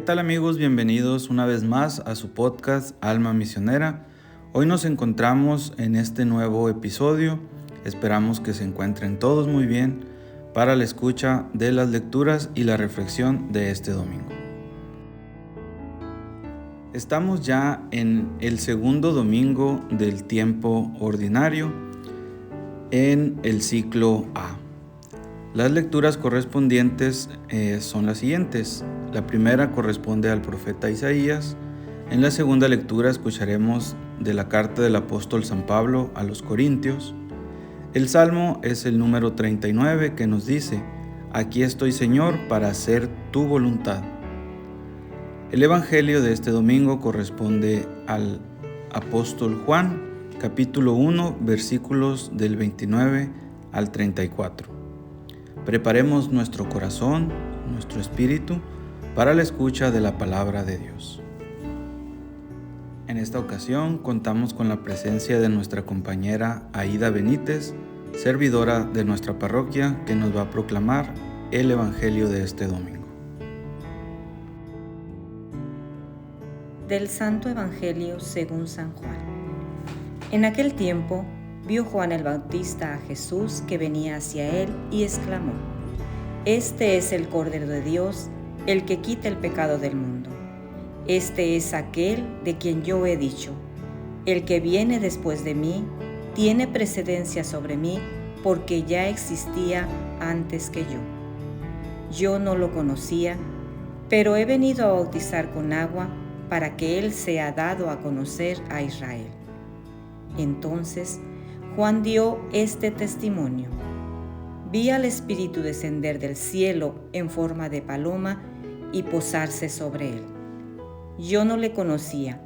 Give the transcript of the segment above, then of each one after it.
¿Qué tal amigos? Bienvenidos una vez más a su podcast Alma Misionera. Hoy nos encontramos en este nuevo episodio. Esperamos que se encuentren todos muy bien para la escucha de las lecturas y la reflexión de este domingo. Estamos ya en el segundo domingo del tiempo ordinario en el ciclo A. Las lecturas correspondientes son las siguientes. La primera corresponde al profeta Isaías. En la segunda lectura escucharemos de la carta del apóstol San Pablo a los Corintios. El salmo es el número 39 que nos dice: Aquí estoy, Señor, para hacer tu voluntad. El evangelio de este domingo corresponde al apóstol Juan, capítulo 1, versículos del 29 al 34. Preparemos nuestro corazón, nuestro espíritu, para la escucha de la palabra de Dios. En esta ocasión contamos con la presencia de nuestra compañera Aida Benítez, servidora de nuestra parroquia, que nos va a proclamar el evangelio de este domingo. Del Santo Evangelio según San Juan. En aquel tiempo vio Juan el Bautista a Jesús que venía hacia él y exclamó: Este es el Cordero de Dios, el que quita el pecado del mundo. Este es aquel de quien yo he dicho: El que viene después de mí tiene precedencia sobre mí, porque ya existía antes que yo. Yo no lo conocía, pero he venido a bautizar con agua para que él sea dado a conocer a Israel. Entonces Juan dio este testimonio: Vi al Espíritu descender del cielo en forma de paloma y posarse sobre él. Yo no le conocía,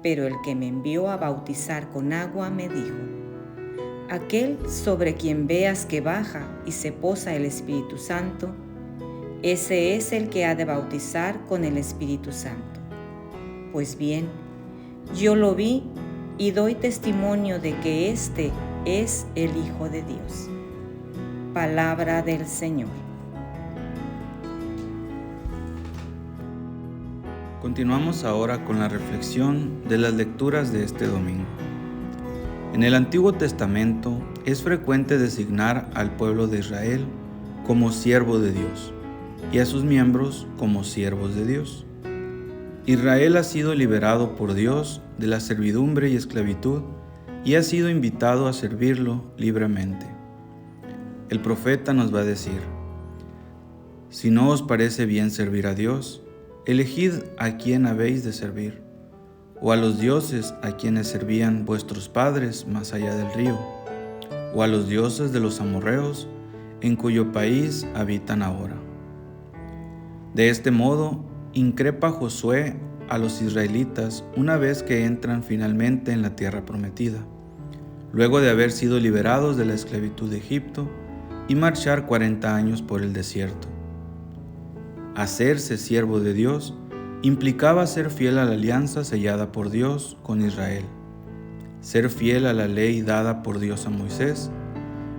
pero el que me envió a bautizar con agua me dijo: Aquel sobre quien veas que baja y se posa el Espíritu Santo, ese es el que ha de bautizar con el Espíritu Santo. Pues bien, yo lo vi y doy testimonio de que este es el Hijo de Dios. Palabra del Señor. Continuamos ahora con la reflexión de las lecturas de este domingo. En el Antiguo Testamento es frecuente designar al pueblo de Israel como siervo de Dios y a sus miembros como siervos de Dios. Israel ha sido liberado por Dios de la servidumbre y esclavitud y ha sido invitado a servirlo libremente. El profeta nos va a decir: Si no os parece bien servir a Dios, elegid a quién habéis de servir, o a los dioses a quienes servían vuestros padres más allá del río, o a los dioses de los amorreos, en cuyo país habitan ahora. De este modo, increpa Josué a los israelitas una vez que entran finalmente en la tierra prometida, luego de haber sido liberados de la esclavitud de Egipto y marchar 40 años por el desierto. Hacerse siervo de Dios implicaba ser fiel a la alianza sellada por Dios con Israel, ser fiel a la ley dada por Dios a Moisés,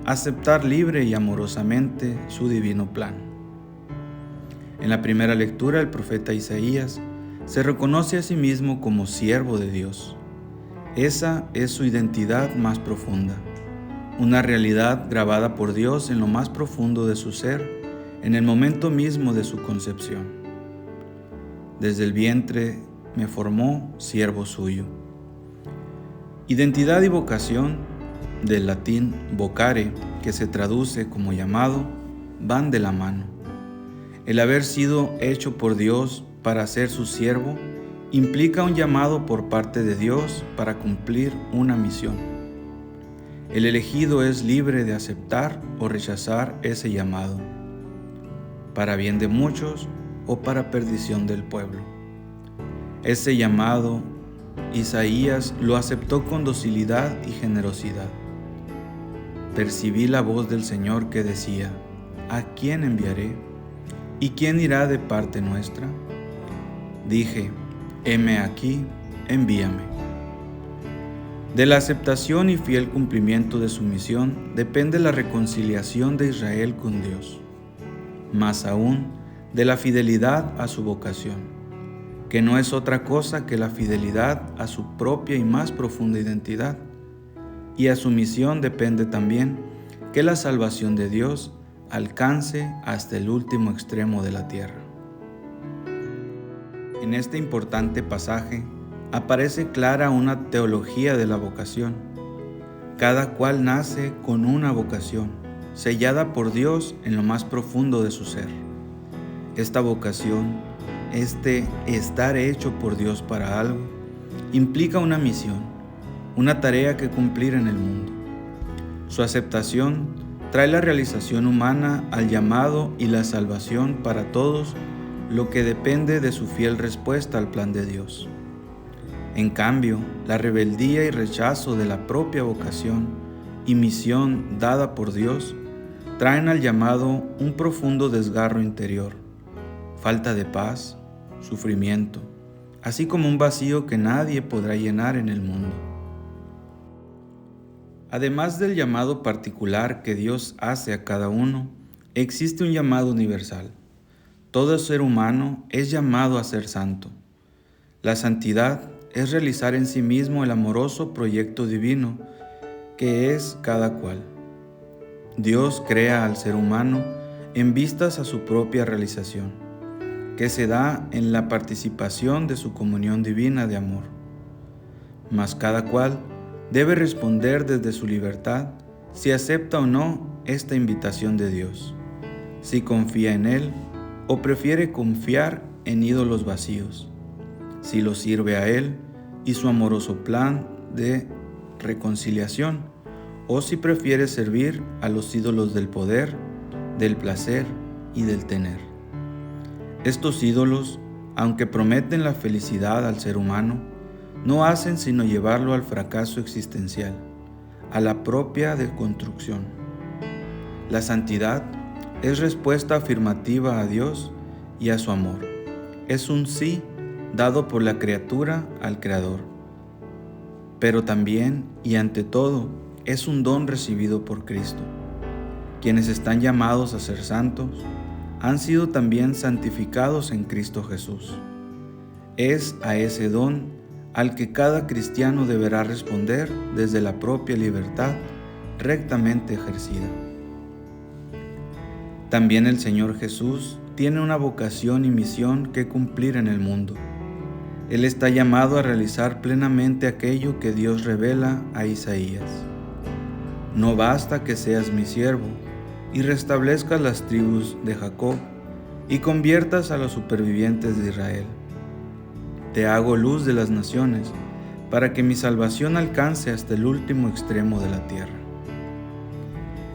aceptar libre y amorosamente su divino plan. En la primera lectura, el profeta Isaías se reconoce a sí mismo como siervo de Dios. Esa es su identidad más profunda, una realidad grabada por Dios en lo más profundo de su ser, en el momento mismo de su concepción. Desde el vientre me formó siervo suyo. Identidad y vocación, del latín vocare, que se traduce como llamado, van de la mano. El haber sido hecho por Dios para ser su siervo implica un llamado por parte de Dios para cumplir una misión. El elegido es libre de aceptar o rechazar ese llamado, para bien de muchos o para perdición del pueblo. Ese llamado, Isaías lo aceptó con docilidad y generosidad. Percibí la voz del Señor que decía: ¿A quién enviaré? ¿Y quién irá de parte nuestra? Dije: heme aquí, envíame. De la aceptación y fiel cumplimiento de su misión depende la reconciliación de Israel con Dios, más aún de la fidelidad a su vocación. que no es otra cosa que la fidelidad a su propia y más profunda identidad. Y a su misión depende también que la salvación de Dios alcance hasta el último extremo de la tierra. En este importante pasaje aparece clara una teología de la vocación. Cada cual nace con una vocación, sellada por Dios en lo más profundo de su ser. Esta vocación, este estar hecho por Dios para algo, implica una misión, una tarea que cumplir en el mundo. Su aceptación trae la realización humana al llamado y la salvación para todos, lo que depende de su fiel respuesta al plan de Dios. En cambio, la rebeldía y rechazo de la propia vocación y misión dada por Dios traen al llamado un profundo desgarro interior, falta de paz, sufrimiento, así como un vacío que nadie podrá llenar en el mundo. Además del llamado particular que Dios hace a cada uno, existe un llamado universal. Todo ser humano es llamado a ser santo. La santidad es realizar en sí mismo el amoroso proyecto divino que es cada cual. Dios crea al ser humano en vistas a su propia realización, que se da en la participación de su comunión divina de amor. Mas cada cual debe responder desde su libertad si acepta o no esta invitación de Dios, si confía en Él o prefiere confiar en ídolos vacíos, si lo sirve a Él y su amoroso plan de reconciliación, o si prefiere servir a los ídolos del poder, del placer y del tener. Estos ídolos, aunque prometen la felicidad al ser humano, no hacen sino llevarlo al fracaso existencial, a la propia deconstrucción. La santidad es respuesta afirmativa a Dios y a su amor. Es un sí dado por la criatura al Creador. Pero también y ante todo es un don recibido por Cristo. Quienes están llamados a ser santos han sido también santificados en Cristo Jesús. Es a ese don al que cada cristiano deberá responder desde la propia libertad rectamente ejercida. También el Señor Jesús tiene una vocación y misión que cumplir en el mundo. Él está llamado a realizar plenamente aquello que Dios revela a Isaías. No basta que seas mi siervo y restablezcas las tribus de Jacob y conviertas a los supervivientes de Israel. Te hago luz de las naciones para que mi salvación alcance hasta el último extremo de la tierra.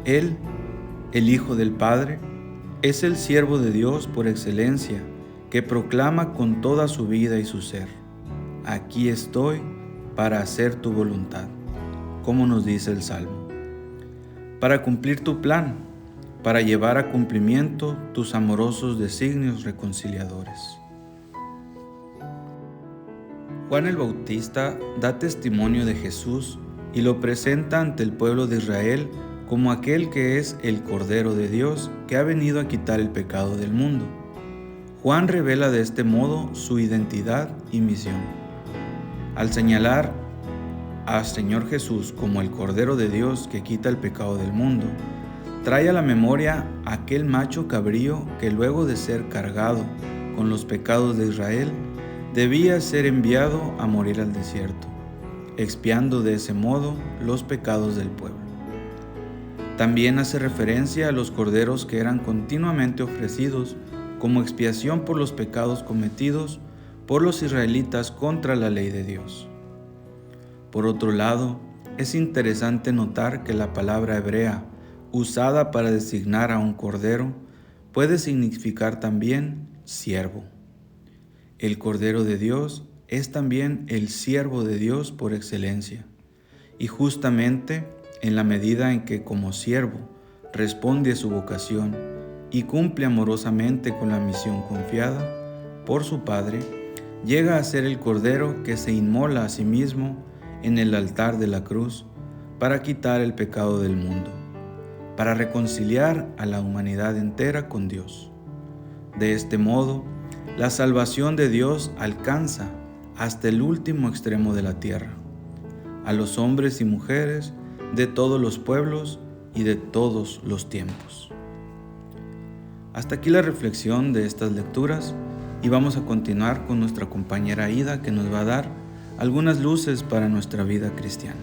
Él, el Hijo del Padre, es el siervo de Dios por excelencia, que proclama con toda su vida y su ser: aquí estoy para hacer tu voluntad, como nos dice el Salmo, para cumplir tu plan, para llevar a cumplimiento tus amorosos designios reconciliadores. Juan el Bautista da testimonio de Jesús y lo presenta ante el pueblo de Israel como aquel que es el Cordero de Dios que ha venido a quitar el pecado del mundo. Juan revela de este modo su identidad y misión. Al señalar al Señor Jesús como el Cordero de Dios que quita el pecado del mundo, trae a la memoria aquel macho cabrío que luego de ser cargado con los pecados de Israel, debía ser enviado a morir al desierto, expiando de ese modo los pecados del pueblo. También hace referencia a los corderos que eran continuamente ofrecidos como expiación por los pecados cometidos por los israelitas contra la ley de Dios. Por otro lado, es interesante notar que la palabra hebrea usada para designar a un cordero puede significar también siervo. El Cordero de Dios es también el siervo de Dios por excelencia, y justamente en la medida en que como siervo responde a su vocación y cumple amorosamente con la misión confiada por su Padre, llega a ser el Cordero que se inmola a sí mismo en el altar de la cruz para quitar el pecado del mundo, para reconciliar a la humanidad entera con Dios. De este modo, La salvación de Dios alcanza hasta el último extremo de la tierra, a los hombres y mujeres de todos los pueblos y de todos los tiempos. Hasta aquí la reflexión de estas lecturas y vamos a continuar con nuestra compañera Ida, que nos va a dar algunas luces para nuestra vida cristiana.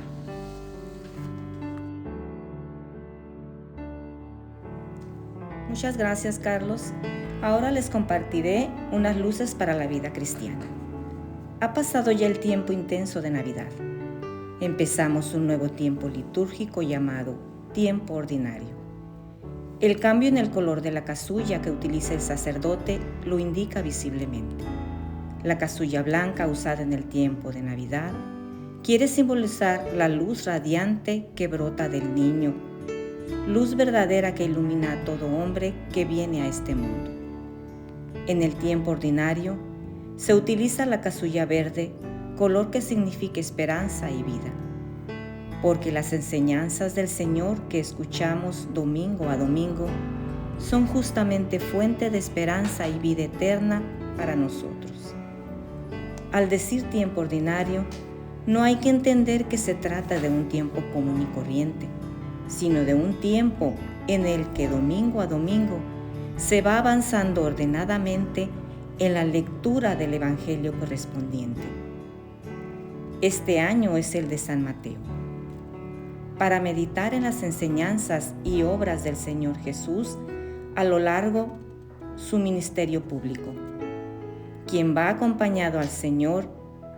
Muchas gracias, Carlos. Ahora les compartiré unas luces para la vida cristiana. Ha pasado ya el tiempo intenso de Navidad. Empezamos un nuevo tiempo litúrgico llamado tiempo ordinario. El cambio en el color de la casulla que utiliza el sacerdote lo indica visiblemente. La casulla blanca usada en el tiempo de Navidad quiere simbolizar la luz radiante que brota del niño, luz verdadera que ilumina a todo hombre que viene a este mundo. En el tiempo ordinario se utiliza la casulla verde, color que significa esperanza y vida, porque las enseñanzas del Señor que escuchamos domingo a domingo son justamente fuente de esperanza y vida eterna para nosotros. Al decir tiempo ordinario, no hay que entender que se trata de un tiempo común y corriente, sino de un tiempo en el que domingo a domingo se va avanzando ordenadamente en la lectura del Evangelio correspondiente. Este año es el de San Mateo. Para meditar en las enseñanzas y obras del Señor Jesús a lo largo de su ministerio público. Quien va acompañado al Señor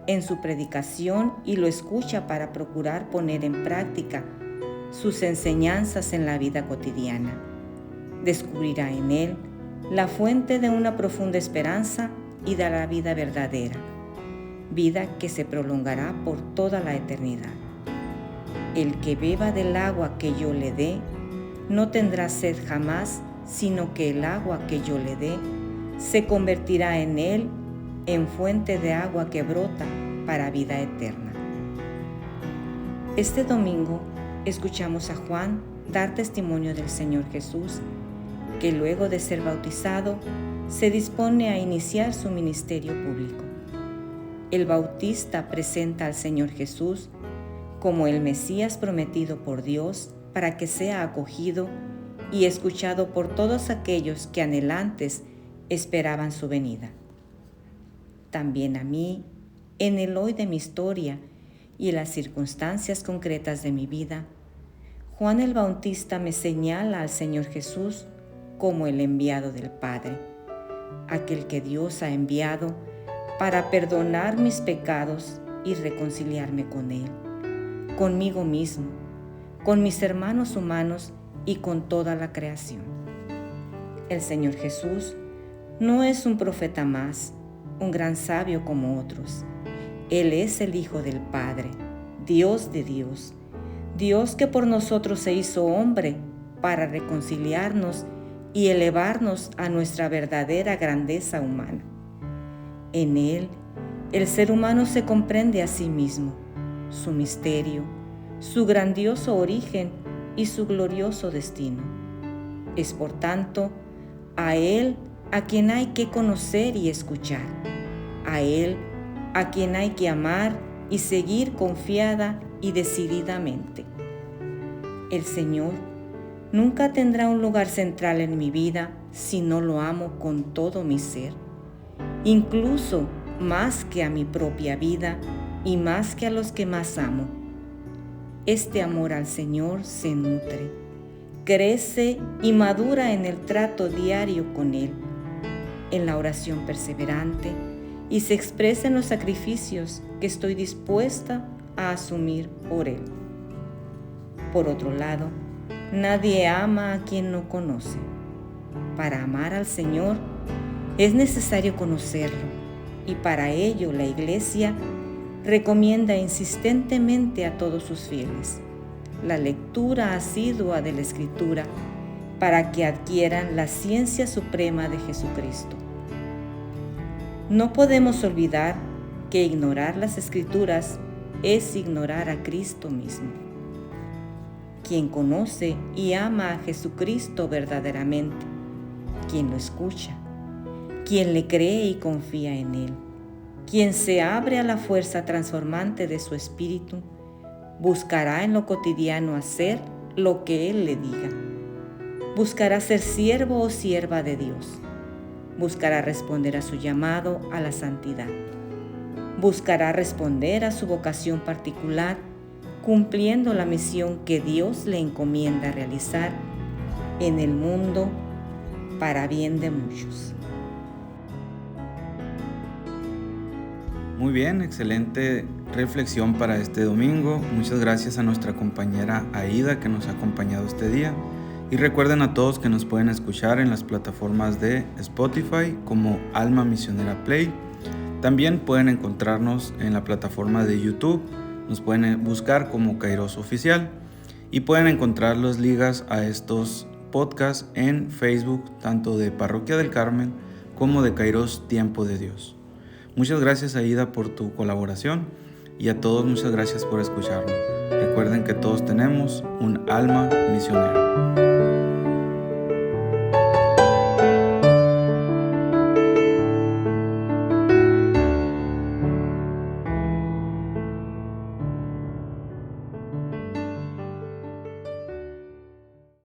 en su predicación y lo escucha para procurar poner en práctica sus enseñanzas en la vida cotidiana, descubrirá en él la fuente de una profunda esperanza y de la vida verdadera, vida que se prolongará por toda la eternidad. El que beba del agua que yo le dé, no tendrá sed jamás, sino que el agua que yo le dé se convertirá en él en fuente de agua que brota para vida eterna. Este domingo escuchamos a Juan dar testimonio del Señor Jesús, que luego de ser bautizado se dispone a iniciar su ministerio público. El bautista presenta al Señor Jesús como el Mesías prometido por Dios para que sea acogido y escuchado por todos aquellos que anhelantes esperaban su venida. También a mí, en el hoy de mi historia y en las circunstancias concretas de mi vida, Juan el Bautista me señala al Señor Jesús como el enviado del Padre, aquel que Dios ha enviado para perdonar mis pecados y reconciliarme con Él, conmigo mismo, con mis hermanos humanos y con toda la creación. El Señor Jesús no es un profeta más, un gran sabio como otros. Él es el Hijo del Padre, Dios de Dios, Dios que por nosotros se hizo hombre para reconciliarnos y elevarnos a nuestra verdadera grandeza humana. En Él, el ser humano se comprende a sí mismo, su misterio, su grandioso origen y su glorioso destino. Es por tanto a Él a quien hay que conocer y escuchar, a Él a quien hay que amar y seguir confiada y decididamente. El Señor nunca tendrá un lugar central en mi vida si no lo amo con todo mi ser, incluso más que a mi propia vida y más que a los que más amo. Este amor al Señor se nutre, crece y madura en el trato diario con Él, en la oración perseverante, y se expresa en los sacrificios que estoy dispuesta a asumir por Él. Por otro lado, nadie ama a quien no conoce. Para amar al Señor es necesario conocerlo, y para ello la Iglesia recomienda insistentemente a todos sus fieles la lectura asidua de la Escritura para que adquieran la ciencia suprema de Jesucristo. No podemos olvidar que ignorar las Escrituras es ignorar a Cristo mismo. Quien conoce y ama a Jesucristo verdaderamente, quien lo escucha, quien le cree y confía en Él, quien se abre a la fuerza transformante de su espíritu, buscará en lo cotidiano hacer lo que Él le diga. Buscará ser siervo o sierva de Dios. Buscará responder a su llamado a la santidad. Buscará responder a su vocación particular, cumpliendo la misión que Dios le encomienda realizar en el mundo para bien de muchos. Muy bien, excelente reflexión para este domingo. Muchas gracias a nuestra compañera Aida que nos ha acompañado este día. Y recuerden a todos que nos pueden escuchar en las plataformas de Spotify como Alma Misionera Play. También pueden encontrarnos en la plataforma de YouTube. Nos pueden buscar como Kairos Oficial. Y pueden encontrar las ligas a estos podcasts en Facebook, tanto de Parroquia del Carmen como de Kairos Tiempo de Dios. Muchas gracias, Aida, por tu colaboración, y a todos muchas gracias por escucharnos. Recuerden que todos tenemos un alma misionera.